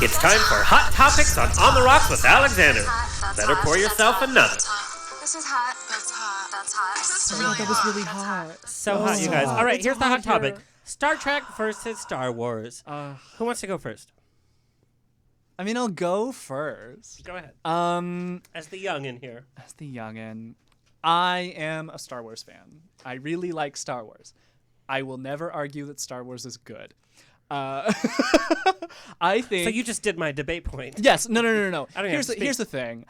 It's time for Hot Topics on the Rocks with Alexander. Better pour yourself another. This is hot. That's hot. That's hot. This is really That was really hot. So hot, you guys. All right, It's here's the hot hot topic. here. Star Trek versus Star Wars. Who wants to go first? I mean, I'll go first. Go ahead. As the young in here. As the youngin', I am a Star Wars fan. I really like Star Wars. I will never argue that Star Wars is good. I think. So you just did my debate point. Yes. No. I don't Here's have to here's the thing.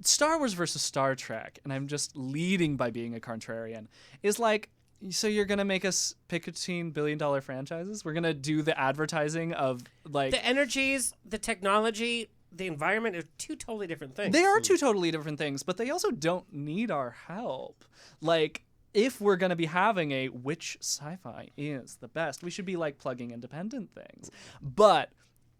Star Wars versus Star Trek, and I'm just leading by being a contrarian, is like, so you're going to make us pick between billion-dollar franchises? We're going to do the advertising of, like... The energies, the technology, the environment are two totally different things. They are two totally different things, but they also don't need our help. Like, if we're going to be having a which sci-fi is the best, we should be, like, plugging independent things. But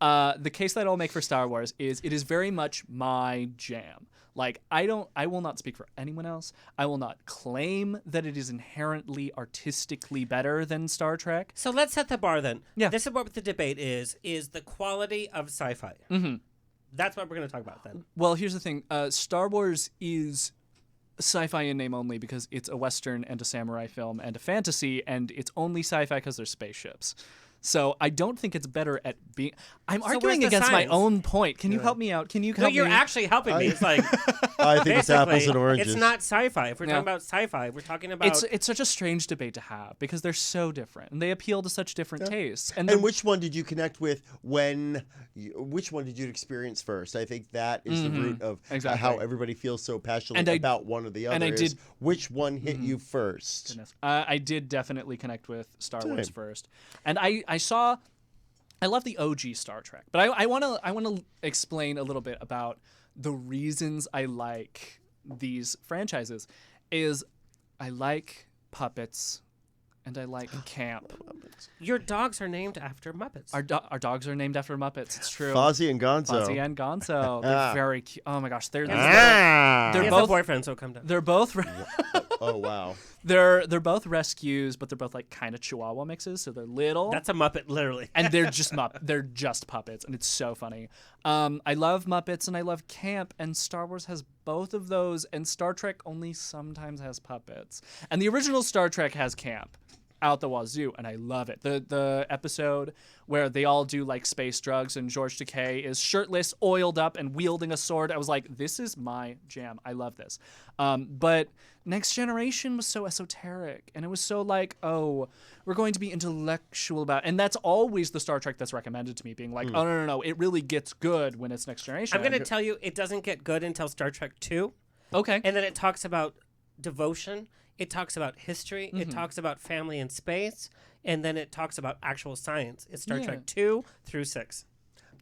the case that I'll make for Star Wars is it is very much my jam. Like, I will not speak for anyone else. I will not claim that it is inherently artistically better than Star Trek. So let's set the bar then. Yeah. This is what the debate is the quality of sci-fi. Mm-hmm. That's what we're going to talk about then. Well, here's the thing. Star Wars is sci-fi in name only because it's a Western and a samurai film and a fantasy, and it's only sci-fi because there's spaceships. So I don't think it's better at being... I'm arguing where's the against science? my own point. Can you help me out? Can you help No, me? you're actually helping me. It's like... I think it's apples and oranges. It's not sci-fi. If we're No. talking about sci-fi, we're talking about... It's such a strange debate to have because they're so different and they appeal to such different tastes. And which one did you connect with which one did you experience first? I think that is the root of how everybody feels so passionately about one or the other. and I did- which one hit you first? Goodness. I did definitely connect with Star Wars first. And I love the OG Star Trek, but I want to explain a little bit about the reasons I like these franchises. Is I like puppets, and I like camp. Your dogs are named after Muppets. Our dogs are named after Muppets. It's true. Fozzie and Gonzo. Fozzie and Gonzo. They're very cute. Oh my gosh, they're He they're has both a boyfriend, so calm down. they're both Oh wow. they're both rescues, but they're both like kind of Chihuahua mixes, so they're little. That's a Muppet, literally. And they're just puppets, and it's so funny. I love Muppets and I love camp, and Star Wars has both of those, and Star Trek only sometimes has puppets. And the original Star Trek has camp out the wazoo, and I love it. The episode where they all do like space drugs and George Takei is shirtless, oiled up, and wielding a sword. I was like, this is my jam. I love this. But Next Generation was so esoteric, and it was so like, oh, we're going to be intellectual about it. And that's always the Star Trek that's recommended to me, being like, oh, no, it really gets good when it's Next Generation. I'm going to tell you, it doesn't get good until Star Trek 2. Okay. And then it talks about devotion. It talks about history. It talks about family and space. And then it talks about actual science. It's Star Trek 2 through 6.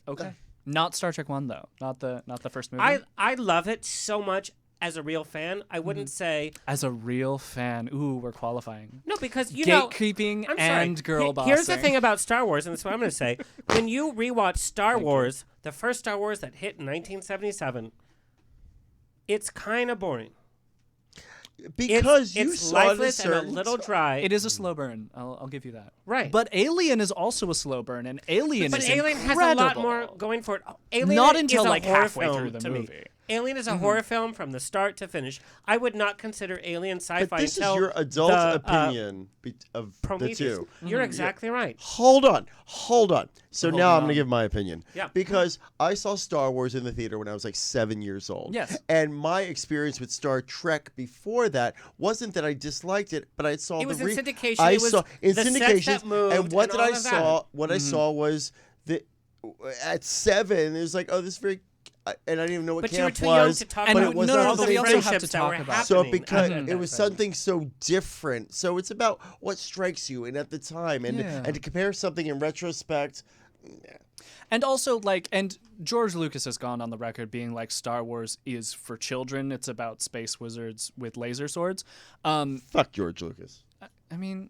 Okay. Not Star Trek 1, though. Not the first movie. I love it so much as a real fan. I wouldn't say... As a real fan. Ooh, we're qualifying. No, because, you know... Gatekeeping I'm sorry. and girl bossing. Here's the thing about Star Wars, and that's what I'm going to say. When you rewatch Star Wars, the first Star Wars that hit in 1977, it's kind of boring. Because you it's saw lifeless it and a little dry. It is a slow burn. I'll give you that. Right. But Alien is also a slow burn, and Alien But is Alien incredible. has a lot more going for it. Alien Not until is a like horror halfway film through the to me. movie. Alien is a horror film from the start to finish. I would not consider Alien sci-fi But this until is your adult the, opinion of the Prometheus. two. You're exactly right. Hold on. So now I'm going on. to give my opinion. Yeah. Because I saw Star Wars in the theater when I was like 7 years old. Yes. And my experience with Star Trek before that wasn't that I disliked it, but I saw It was in syndication. I It was saw in the sets syndication. that moved And what and did all I of saw? that. What I saw was that at 7, it was like, oh, this is very. And I didn't even know what But you were camp too young was. to talk And but about it was no, not no, all the but the we same also have friendships to that were talk about- so happening. because at it was that time. something so different. So it's about what strikes you and at the time. And Yeah. and to compare something in retrospect. And also, like, and George Lucas has gone on the record being like, Star Wars is for children. It's about space wizards with laser swords. Fuck George Lucas. I mean,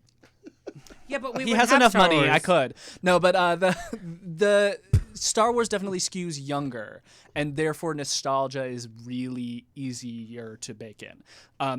Yeah, but he has enough money. I could. No, but the Star Wars definitely skews younger, and therefore nostalgia is really easier to bake in.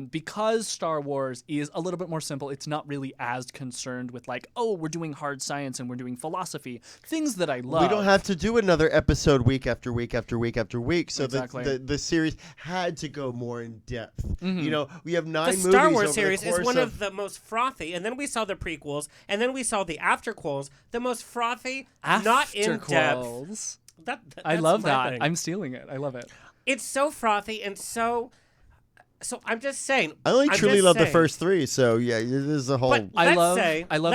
Because Star Wars is a little bit more simple, it's not really as concerned with like, oh, we're doing hard science and we're doing philosophy, things that I love. We don't have to do another episode week after week after week after week, so exactly. the series had to go more in depth. Mm-hmm. You know, we have 9 movies. The Star Wars over series the is course one of the most frothy, and then we saw the prequels, and then we saw the afterquels, the most frothy, not in depth. I love that. Thing. I'm stealing it. I love it. It's so frothy and so I'm just saying. I only truly love the first 3, so yeah, this is a whole. But I love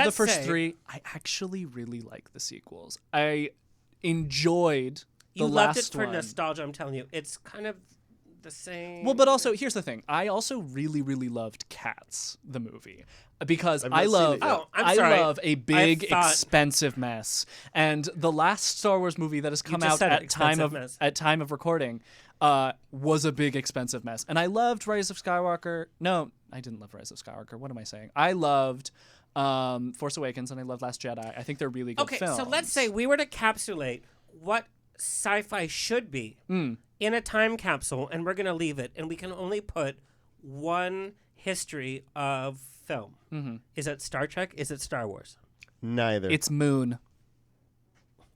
the first 3. I actually really like the sequels. I enjoyed the last one. You loved it for nostalgia. I'm telling you, it's kind of the same. Well, but also here's the thing. I also really, really loved Cats, the movie. Because I love a big, expensive mess, and the last Star Wars movie that has come out at time of recording was a big, expensive mess. And I loved Rise of Skywalker. No, I didn't love Rise of Skywalker. What am I saying? I loved Force Awakens, and I loved Last Jedi. I think they're really good films. Okay, so let's say we were to capsulate what sci-fi should be in a time capsule, and we're going to leave it, and we can only put one history of film. Mm-hmm. Is it Star Trek? Is it Star Wars? Neither. It's Moon.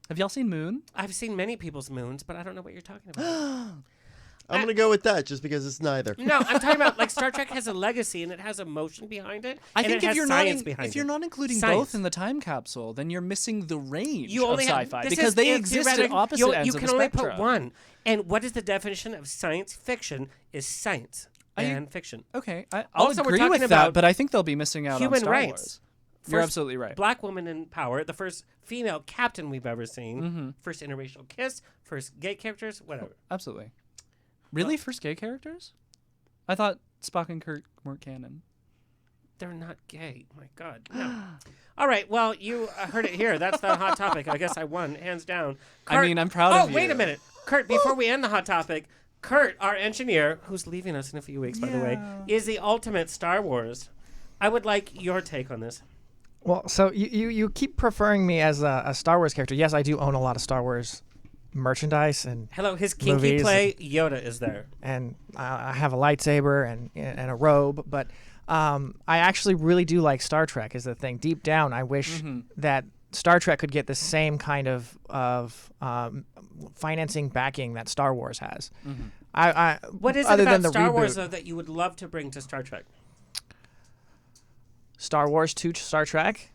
Have y'all seen Moon? I've seen many people's moons, but I don't know what you're talking about. I'm going to go with that just because it's neither. No, I'm talking about like Star Trek has a legacy and it has emotion behind it. I think if you're not including both in the time capsule, then you're missing the range of sci-fi because they exist at opposite ends of the spectrum. You can only put one. And what is the definition of science fiction? Is science and fiction. Okay, I'll agree with that, but I think they'll be missing out on Star Wars. You're absolutely right. Black woman in power, the first female captain we've ever seen, first interracial kiss, first gay characters, whatever. Absolutely. Really? First gay characters? I thought Spock and Kirk weren't canon. They're not gay. My God. No. All right. Well, you heard it here. That's the hot topic. I guess I won, hands down. Kurt, I'm proud of you. Oh, wait a minute. Kurt, before we end the hot topic, Kurt, our engineer, who's leaving us in a few weeks, by the way, is the ultimate Star Wars. I would like your take on this. Well, so you keep preferring me as a Star Wars character. Yes, I do own a lot of Star Wars merchandise and his kinky play Yoda is there, and I have a lightsaber and a robe. But I actually really do like Star Trek. Is the thing deep down? I wish that Star Trek could get the same kind of financing backing that Star Wars has. What is it about Star Wars though that you would love to bring to Star Trek? Star Wars to Star Trek?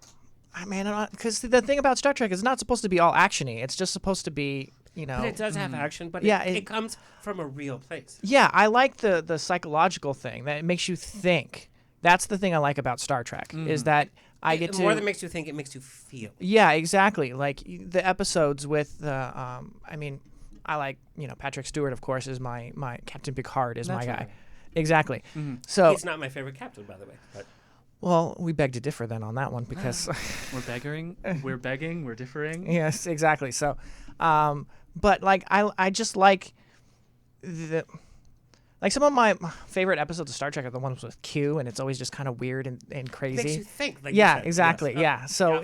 Because the thing about Star Trek is it's not supposed to be all actiony. It's just supposed to be, But it does have action, but it comes from a real place. Yeah, I like the psychological thing that it makes you think. That's the thing I like about Star Trek is that I get to more than makes you think, it makes you feel. Yeah, exactly. Like the episodes with I like Patrick Stewart, of course, is my Captain Picard is my guy. Exactly. So he's not my favorite captain, by the way. But. Well, we beg to differ then on that one because we're begging, we're differing. Yes, exactly. So, but like I just like some of my favorite episodes of Star Trek are the ones with Q, and it's always just kind of weird and crazy. Makes you think. Like yeah, you said. exactly. Yes. Yeah. So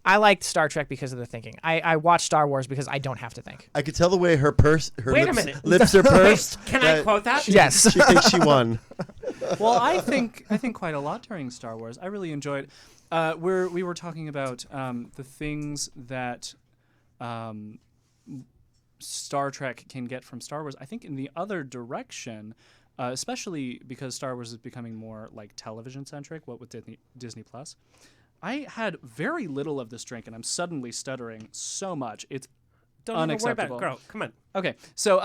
I liked Star Trek because of the thinking. I watch Star Wars because I don't have to think. I could tell the way her Wait a minute. lips are pursed. Can I quote that? Yes. She thinks she won. Well, I think quite a lot during Star Wars. I really enjoyed. We were talking about the things that Star Trek can get from Star Wars. I think in the other direction, especially because Star Wars is becoming more like television centric. What with Disney Plus, I had very little of this drink, and I'm suddenly stuttering so much. It's Don't unacceptable. Even worry about it, girl. Come on. Okay, so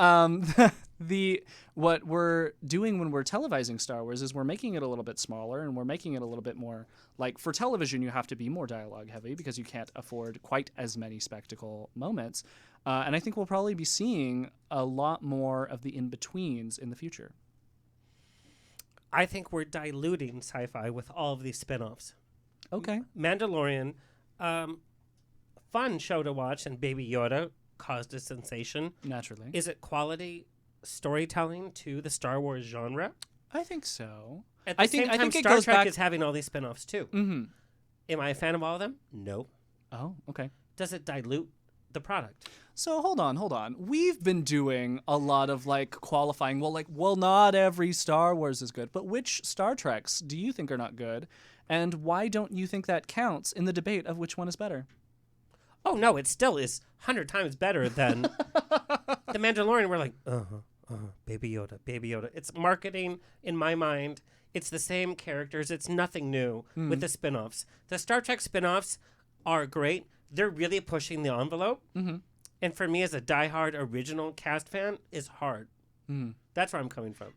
what we're doing when we're televising Star Wars is we're making it a little bit smaller, and we're making it a little bit more like for television. You have to be more dialogue heavy because you can't afford quite as many spectacle moments. And I think we'll probably be seeing a lot more of the in-betweens in the future. I think we're diluting sci-fi with all of these spin-offs. Okay. Mandalorian, fun show to watch, and Baby Yoda caused a sensation. Naturally. Is it quality storytelling to the Star Wars genre? I think so. At the same time, Star Trek is having all these spin-offs too. Mm-hmm. Am I a fan of all of them? No. Oh, okay. does it dilute the product? So hold on. We've been doing a lot of like qualifying. Well, not every Star Wars is good, but which Star Treks do you think are not good? And why don't you think that counts in the debate of which one is better? Oh, no, it still is 100 times better than The Mandalorian. We're like, Baby Yoda, Baby Yoda. It's marketing in my mind. It's the same characters. It's nothing new with the spin-offs. The Star Trek spin-offs are great. They're really pushing the envelope. Mm-hmm. And for me as a diehard original cast fan, is hard. That's where I'm coming from.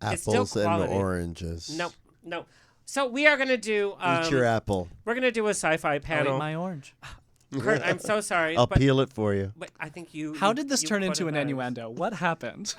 Apples and oranges. No. So we are going to do... eat your apple. We're going to do a sci-fi panel. I'll eat my orange. Kurt, I'm so sorry. I'll peel it for you. But I think you... How did this turn into an innuendo? What happened?